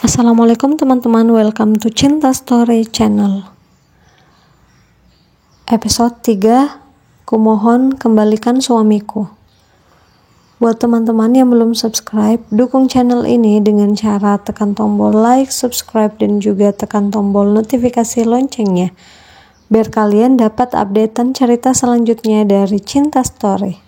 Assalamualaikum teman-teman, welcome to Cinta Story Channel. Episode 3, Kumohon Kembalikan Suamiku. Buat teman-teman yang belum subscribe, dukung channel ini dengan cara tekan tombol like, subscribe, dan juga tekan tombol notifikasi loncengnya, biar kalian dapat updatean cerita selanjutnya dari Cinta Story.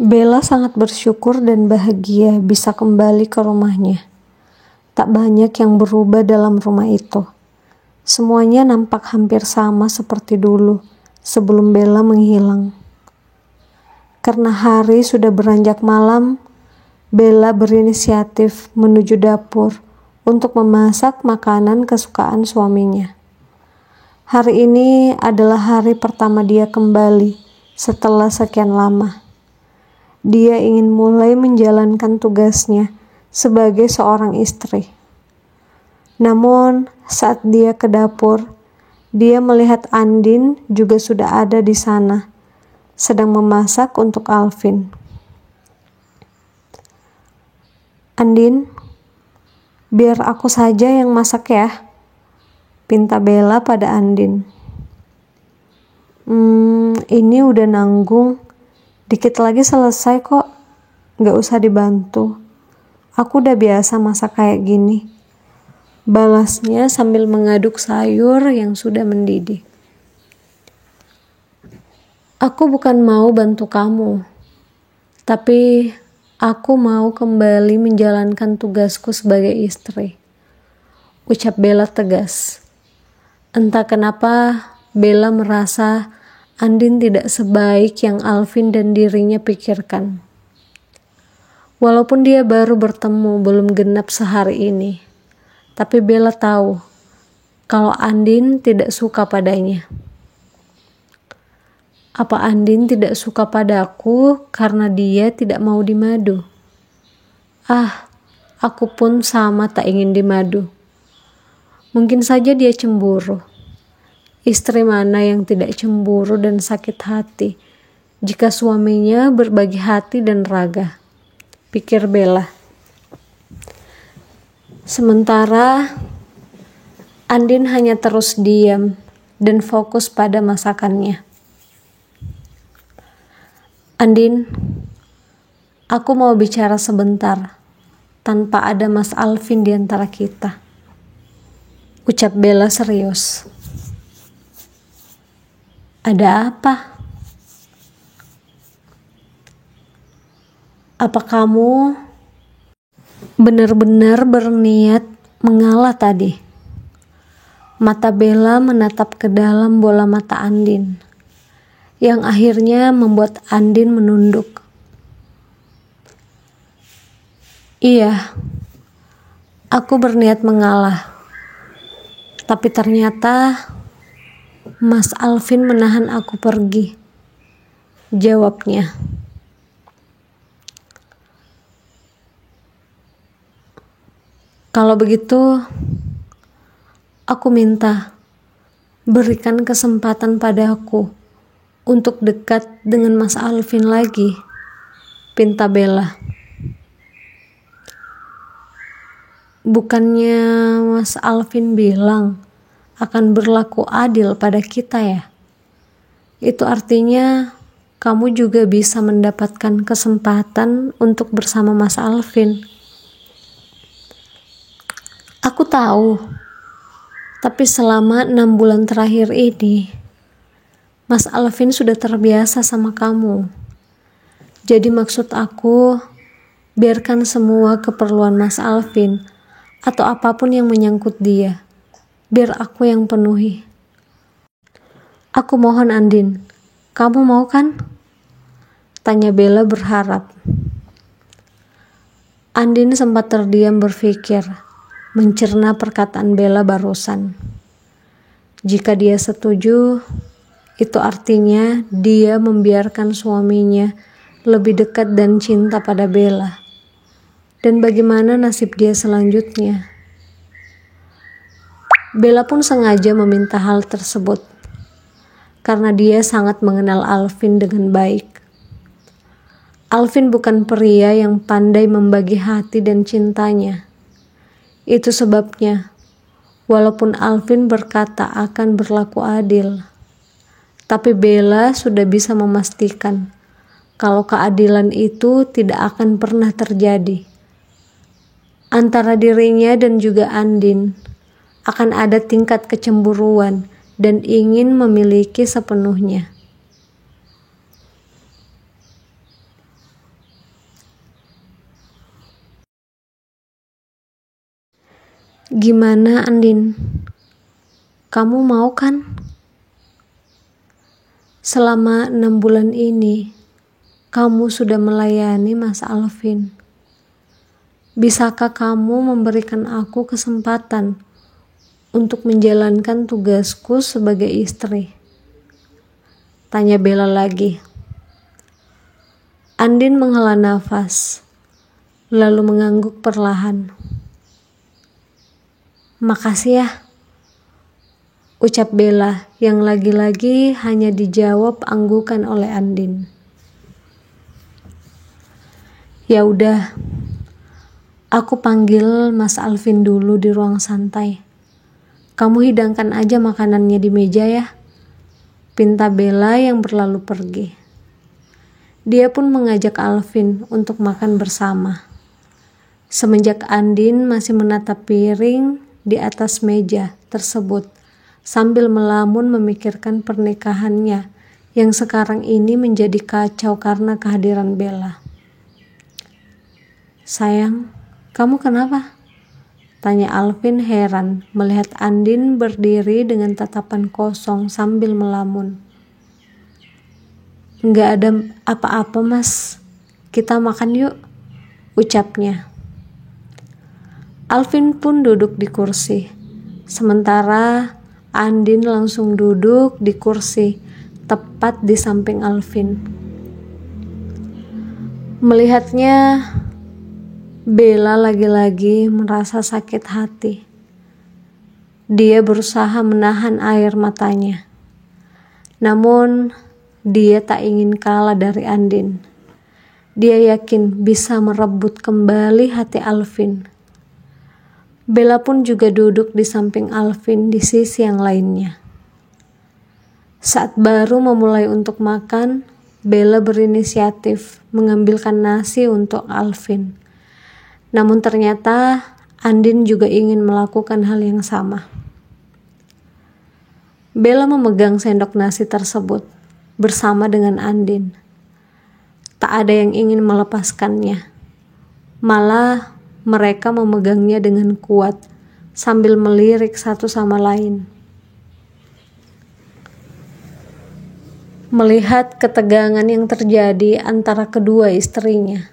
Bella sangat bersyukur dan bahagia bisa kembali ke rumahnya. Tak banyak yang berubah dalam rumah itu. Semuanya nampak hampir sama seperti dulu sebelum Bella menghilang. Karena hari sudah beranjak malam, Bella berinisiatif menuju dapur untuk memasak makanan kesukaan suaminya. Hari ini adalah hari pertama dia kembali setelah sekian lama. Dia ingin mulai menjalankan tugasnya sebagai seorang istri. Namun, saat dia ke dapur, dia melihat Andin juga sudah ada di sana, sedang memasak untuk Alvin. "Andin, biar aku saja yang masak ya," pinta Bella pada Andin. Ini udah nanggung. Dikit lagi selesai kok, gak usah dibantu. Aku udah biasa masak kayak gini, balasnya sambil mengaduk sayur yang sudah mendidih. "Aku bukan mau bantu kamu, tapi aku mau kembali menjalankan tugasku sebagai istri," ucap Bella tegas. Entah kenapa Bella merasa Andin tidak sebaik yang Alvin dan dirinya pikirkan. Walaupun dia baru bertemu belum genap sehari ini, tapi Bella tahu kalau Andin tidak suka padanya. Apa Andin tidak suka padaku karena dia tidak mau dimadu? Aku pun sama tak ingin dimadu. Mungkin saja dia cemburu. Istri mana yang tidak cemburu dan sakit hati jika suaminya berbagi hati dan raga, pikir Bella. Sementara Andin hanya terus diam dan fokus pada masakannya. "Andin, aku mau bicara sebentar tanpa ada Mas Alvin di antara kita," ucap Bella serius. "Ada apa? Apa kamu benar-benar berniat mengalah tadi?" Mata Bella menatap ke dalam bola mata Andin, yang akhirnya membuat Andin menunduk. "Iya, aku berniat mengalah. Tapi ternyata Mas Alvin menahan aku pergi," jawabnya. "Kalau begitu, aku minta berikan kesempatan padaku untuk dekat dengan Mas Alvin lagi," pinta Bella. "Bukannya Mas Alvin bilang akan berlaku adil pada kita ya? Itu artinya kamu juga bisa mendapatkan kesempatan untuk bersama Mas Alvin." "Aku tahu, tapi selama 6 bulan terakhir ini, Mas Alvin sudah terbiasa sama kamu. Jadi maksud aku, biarkan semua keperluan Mas Alvin atau apapun yang menyangkut dia, biar aku yang penuhi. Aku mohon Andin, kamu mau kan?" tanya Bella berharap. Andin sempat terdiam berpikir, mencerna perkataan Bella barusan. Jika dia setuju, itu artinya dia membiarkan suaminya lebih dekat dan cinta pada Bella. Dan bagaimana nasib dia selanjutnya? Bella pun sengaja meminta hal tersebut karena dia sangat mengenal Alvin dengan baik. Alvin bukan pria yang pandai membagi hati dan cintanya. Itu sebabnya, walaupun Alvin berkata akan berlaku adil, tapi Bella sudah bisa memastikan kalau keadilan itu tidak akan pernah terjadi. Antara dirinya dan juga Andin akan ada tingkat kecemburuan dan ingin memiliki sepenuhnya. Gimana, Andin? Kamu mau kan? Selama 6 bulan ini, kamu sudah melayani Mas Alvin. Bisakah kamu memberikan aku kesempatan untuk menjalankan tugasku sebagai istri? Tanya Bella lagi. Andin menghela nafas, lalu mengangguk perlahan. Makasih ya, ucap Bella yang lagi-lagi hanya dijawab anggukan oleh Andin. Ya udah, aku panggil Mas Alvin dulu di ruang santai. Kamu hidangkan aja makanannya di meja ya, pinta Bella yang berlalu pergi. Dia pun mengajak Alvin untuk makan bersama. Semenjak Andin masih menatap piring di atas meja tersebut, sambil melamun memikirkan pernikahannya yang sekarang ini menjadi kacau karena kehadiran Bella. Sayang, kamu kenapa? Tanya Alvin heran melihat Andin berdiri dengan tatapan kosong sambil melamun. Nggak ada apa-apa mas, kita makan yuk, ucapnya. Alvin pun duduk di kursi, sementara Andin langsung duduk di kursi tepat di samping Alvin. Melihatnya, Bella lagi-lagi merasa sakit hati. Dia berusaha menahan air matanya. Namun, dia tak ingin kalah dari Andin. Dia yakin bisa merebut kembali hati Alvin. Bella pun juga duduk di samping Alvin di sisi yang lainnya. Saat baru memulai untuk makan, Bella berinisiatif mengambilkan nasi untuk Alvin. Namun ternyata Andin juga ingin melakukan hal yang sama. Bella memegang sendok nasi tersebut bersama dengan Andin. Tak ada yang ingin melepaskannya. Malah mereka memegangnya dengan kuat sambil melirik satu sama lain. Melihat ketegangan yang terjadi antara kedua istrinya,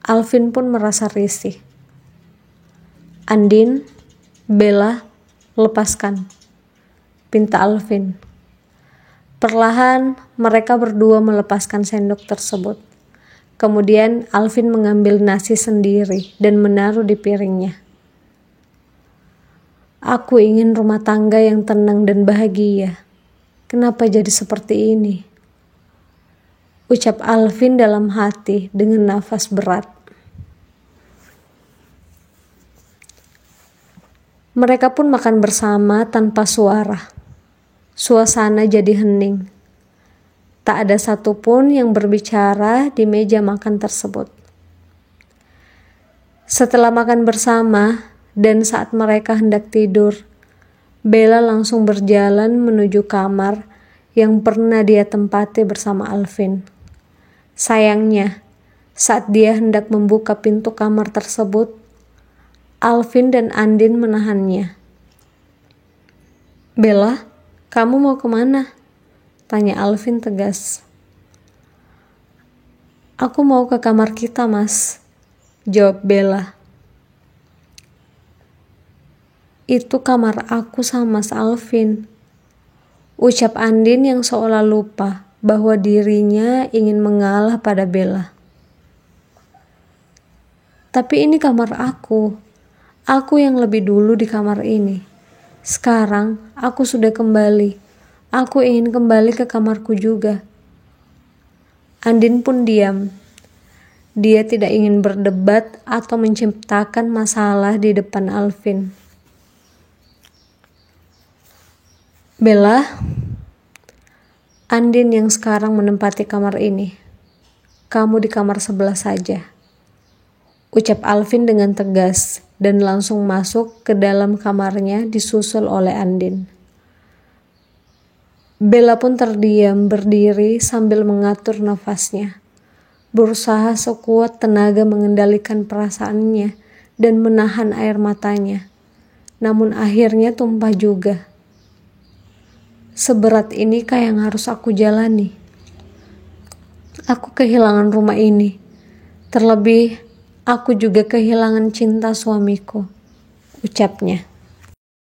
Alvin pun merasa risih. Andin, Bella, lepaskan, pinta Alvin. Perlahan mereka berdua melepaskan sendok tersebut. Kemudian Alvin mengambil nasi sendiri dan menaruh di piringnya. Aku ingin rumah tangga yang tenang dan bahagia. Kenapa jadi seperti ini? Ucap Alvin dalam hati dengan nafas berat. Mereka pun makan bersama tanpa suara. Suasana jadi hening. Tak ada satupun yang berbicara di meja makan tersebut. Setelah makan bersama dan saat mereka hendak tidur, Bella langsung berjalan menuju kamar yang pernah dia tempati bersama Alvin. Sayangnya, saat dia hendak membuka pintu kamar tersebut, Alvin dan Andin menahannya. Bella, kamu mau kemana? Tanya Alvin tegas. Aku mau ke kamar kita, Mas, jawab Bella. Itu kamar aku sama Mas Alvin, ucap Andin yang seolah lupa bahwa dirinya ingin mengalah pada Bella. Tapi ini kamar aku yang lebih dulu di kamar ini. Sekarang aku sudah kembali, aku ingin kembali ke kamarku juga. Andin pun diam, Dia tidak ingin berdebat atau menciptakan masalah di depan Alvin. Bella, Andin yang sekarang menempati kamar ini. Kamu di kamar sebelah saja. Ucap Alvin dengan tegas dan langsung masuk ke dalam kamarnya disusul oleh Andin. Bella pun terdiam berdiri sambil mengatur nafasnya. Berusaha sekuat tenaga mengendalikan perasaannya dan menahan air matanya. Namun akhirnya tumpah juga. Seberat inikah yang harus aku jalani? Aku kehilangan rumah ini. Terlebih, aku juga kehilangan cinta suamiku, ucapnya.